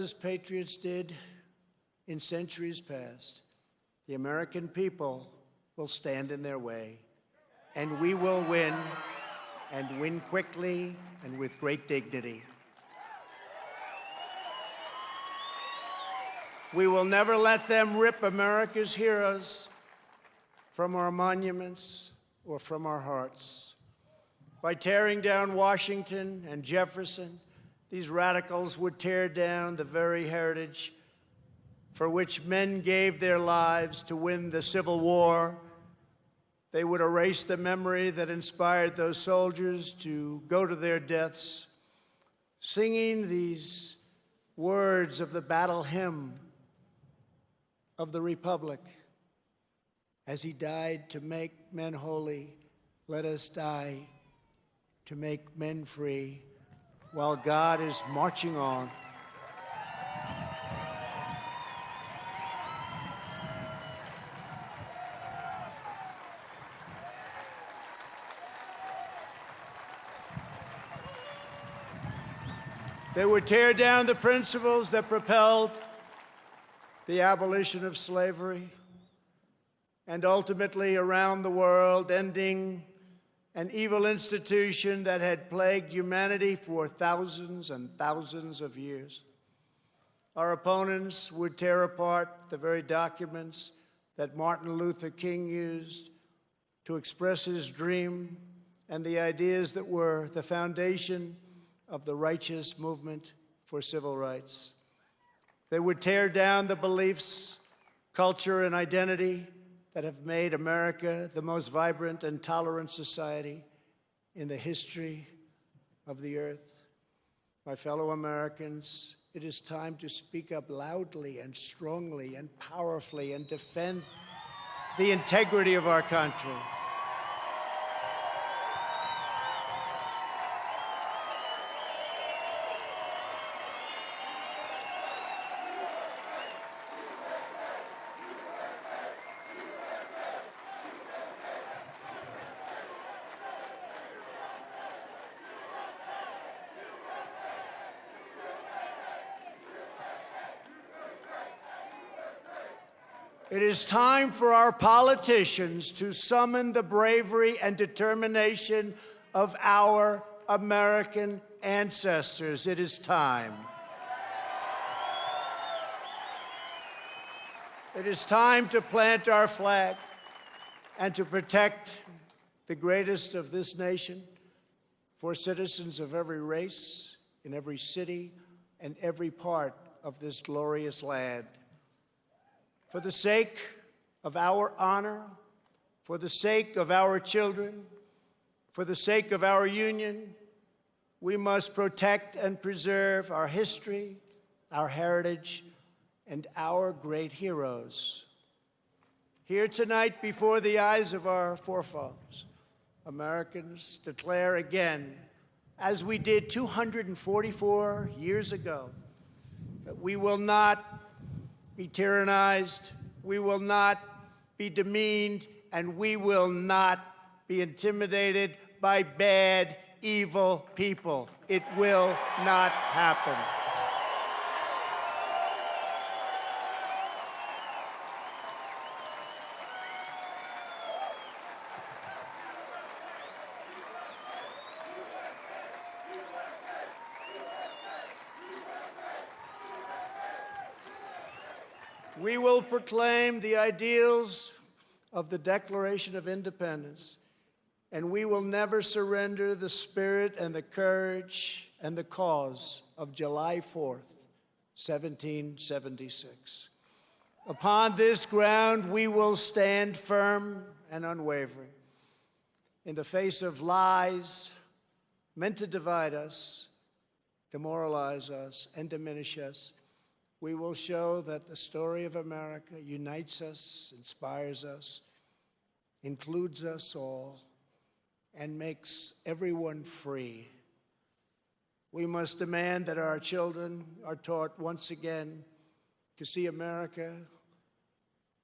As patriots did in centuries past, the American people will stand in their way, and we will win, and win quickly and with great dignity. We will never let them rip America's heroes from our monuments or from our hearts. By tearing down Washington and Jefferson, these radicals would tear down the very heritage for which men gave their lives to win the Civil War. They would erase the memory that inspired those soldiers to go to their deaths, singing these words of the battle hymn of the Republic. As he died to make men holy, let us die to make men free, while God is marching on. They would tear down the principles that propelled the abolition of slavery, and ultimately around the world, ending an evil institution that had plagued humanity for thousands and thousands of years. Our opponents would tear apart the very documents that Martin Luther King used to express his dream and the ideas that were the foundation of the righteous movement for civil rights. They would tear down the beliefs, culture, and identity that have made America the most vibrant and tolerant society in the history of the earth. My fellow Americans, it is time to speak up loudly and strongly and powerfully and defend the integrity of our country. It is time for our politicians to summon the bravery and determination of our American ancestors. It is time. It is time to plant our flag and to protect the greatest of this nation for citizens of every race, in every city, and every part of this glorious land. For the sake of our honor, for the sake of our children, for the sake of our union, we must protect and preserve our history, our heritage, and our great heroes. Here tonight, before the eyes of our forefathers, Americans declare again, as we did 244 years ago, that we will not be tyrannized, we will not be demeaned, and we will not be intimidated by bad, evil people. It will not happen. We will proclaim the ideals of the Declaration of Independence, and we will never surrender the spirit and the courage and the cause of July 4th, 1776. Upon this ground, we will stand firm and unwavering. In the face of lies meant to divide us, demoralize us, and diminish us, we will show that the story of America unites us, inspires us, includes us all, and makes everyone free. We must demand that our children are taught once again to see America,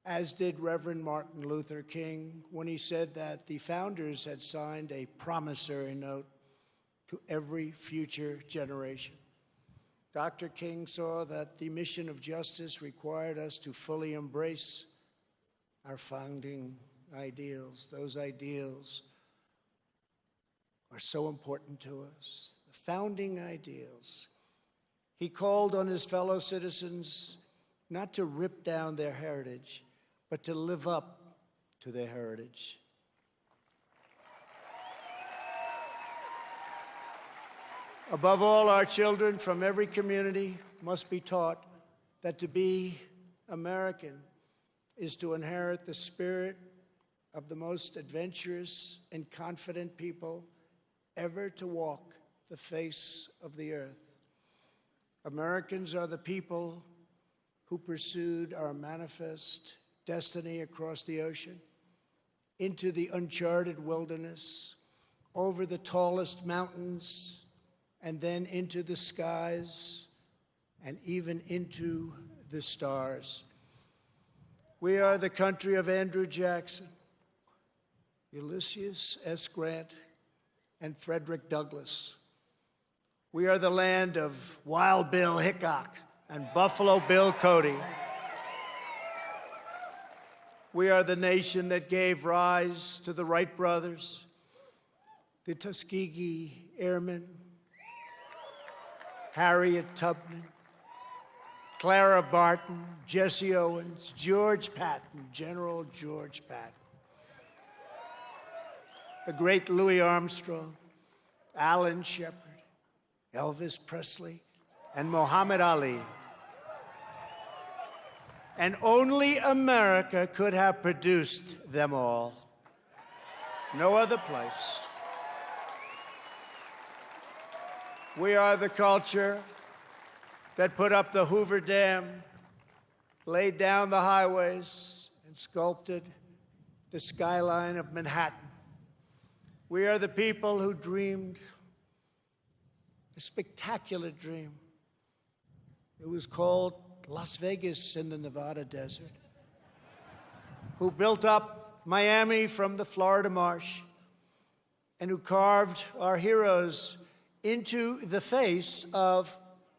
as did Reverend Martin Luther King when he said that the founders had signed a promissory note to every future generation. Dr. King saw that the mission of justice required us to fully embrace our founding ideals. Those ideals are so important to us. The founding ideals. He called on his fellow citizens not to rip down their heritage, but to live up to their heritage. Above all, our children from every community must be taught that to be American is to inherit the spirit of the most adventurous and confident people ever to walk the face of the earth. Americans are the people who pursued our manifest destiny across the ocean, into the uncharted wilderness, over the tallest mountains, and then into the skies, and even into the stars. We are the country of Andrew Jackson, Ulysses S. Grant, and Frederick Douglass. We are the land of Wild Bill Hickok and Buffalo Bill Cody. We are the nation that gave rise to the Wright brothers, the Tuskegee Airmen, Harriet Tubman, Clara Barton, Jesse Owens, George Patton, General George Patton, the great Louis Armstrong, Alan Shepard, Elvis Presley, and Muhammad Ali. And only America could have produced them all. No other place. We are the culture that put up the Hoover Dam, laid down the highways, and sculpted the skyline of Manhattan. We are the people who dreamed a spectacular dream. It was called Las Vegas in the Nevada desert. Who built up Miami from the Florida marsh, and who carved our heroes into the face of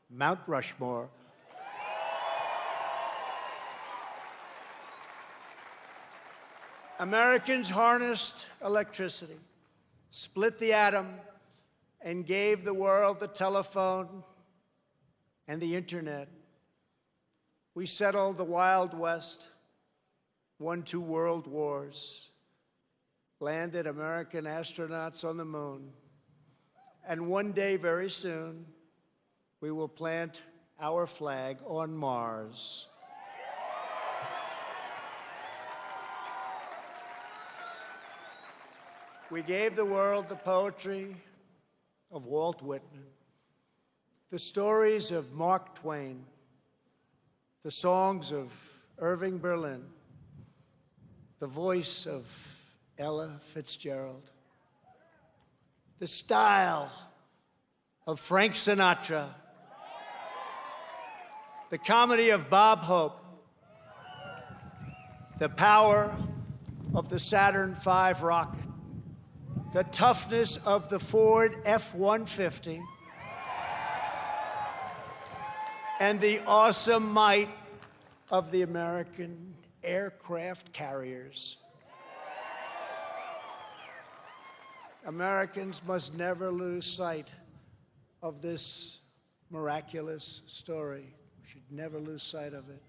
Mount Rushmore. Americans harnessed electricity, split the atom, and gave the world the telephone and the internet. We settled the Wild West, won 2 world wars, landed American astronauts on the moon, and one day, very soon, we will plant our flag on Mars. We gave the world the poetry of Walt Whitman, the stories of Mark Twain, the songs of Irving Berlin, the voice of Ella Fitzgerald, the style of Frank Sinatra, the comedy of Bob Hope, the power of the Saturn V rocket, the toughness of the Ford F-150, and the awesome might of the American aircraft carriers. Americans must never lose sight of this miraculous story. We should never lose sight of it.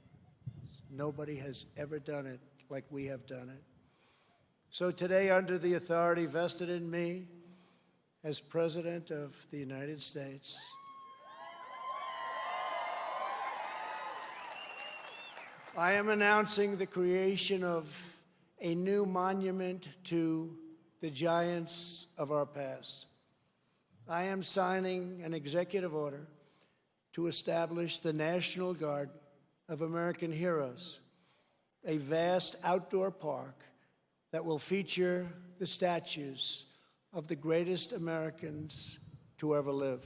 Nobody has ever done it like we have done it. So today, under the authority vested in me as President of the United States, I am announcing the creation of a new monument to the giants of our past. I am signing an executive order to establish the National Guard of American Heroes, a vast outdoor park that will feature the statues of the greatest Americans to ever live.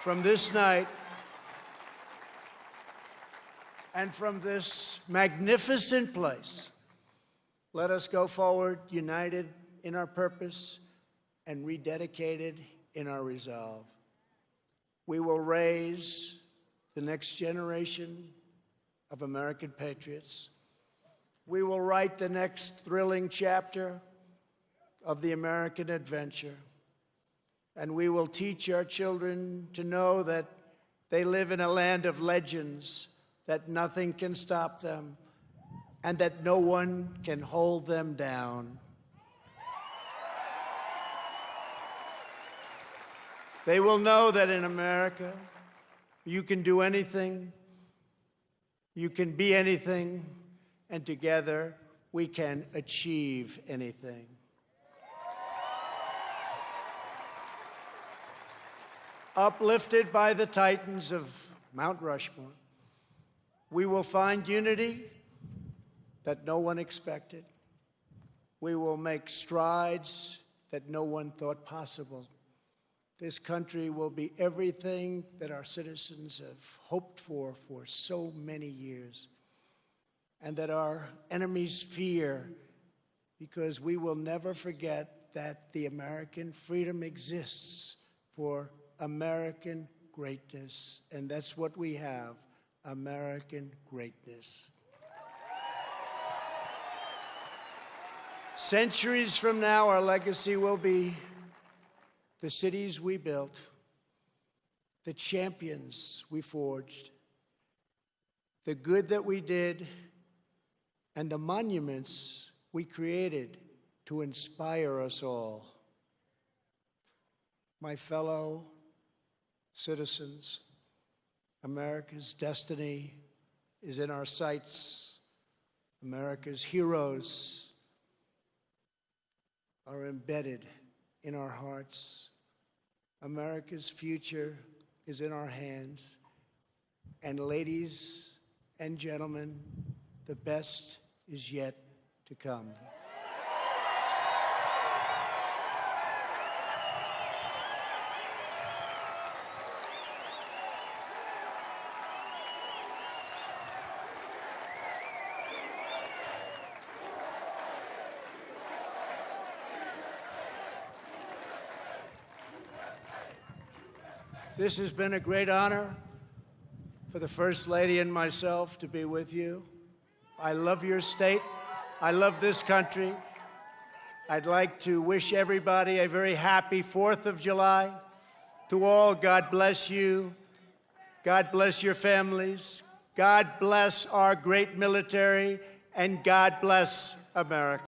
From this night And from this magnificent place, let us go forward united in our purpose and rededicated in our resolve. We will raise the next generation of American patriots. We will write the next thrilling chapter of the American adventure. And we will teach our children to know that they live in a land of legends, that nothing can stop them, and that no one can hold them down. They will know that in America, you can do anything, you can be anything, and together we can achieve anything. Uplifted by the titans of Mount Rushmore, we will find unity that no one expected. We will make strides that no one thought possible. This country will be everything that our citizens have hoped for so many years, and that our enemies fear, because we will never forget that the American freedom exists for American greatness, and that's what we have, American greatness. Centuries from now, our legacy will be the cities we built, the champions we forged, the good that we did, and the monuments we created to inspire us all. My fellow citizens, America's destiny is in our sights. America's heroes are embedded in our hearts. America's future is in our hands. And ladies and gentlemen, the best is yet to come. This has been a great honor for the First Lady and myself to be with you. I love your state. I love this country. I'd like to wish everybody a very happy 4th of July. To all, God bless you. God bless your families. God bless our great military. And God bless America.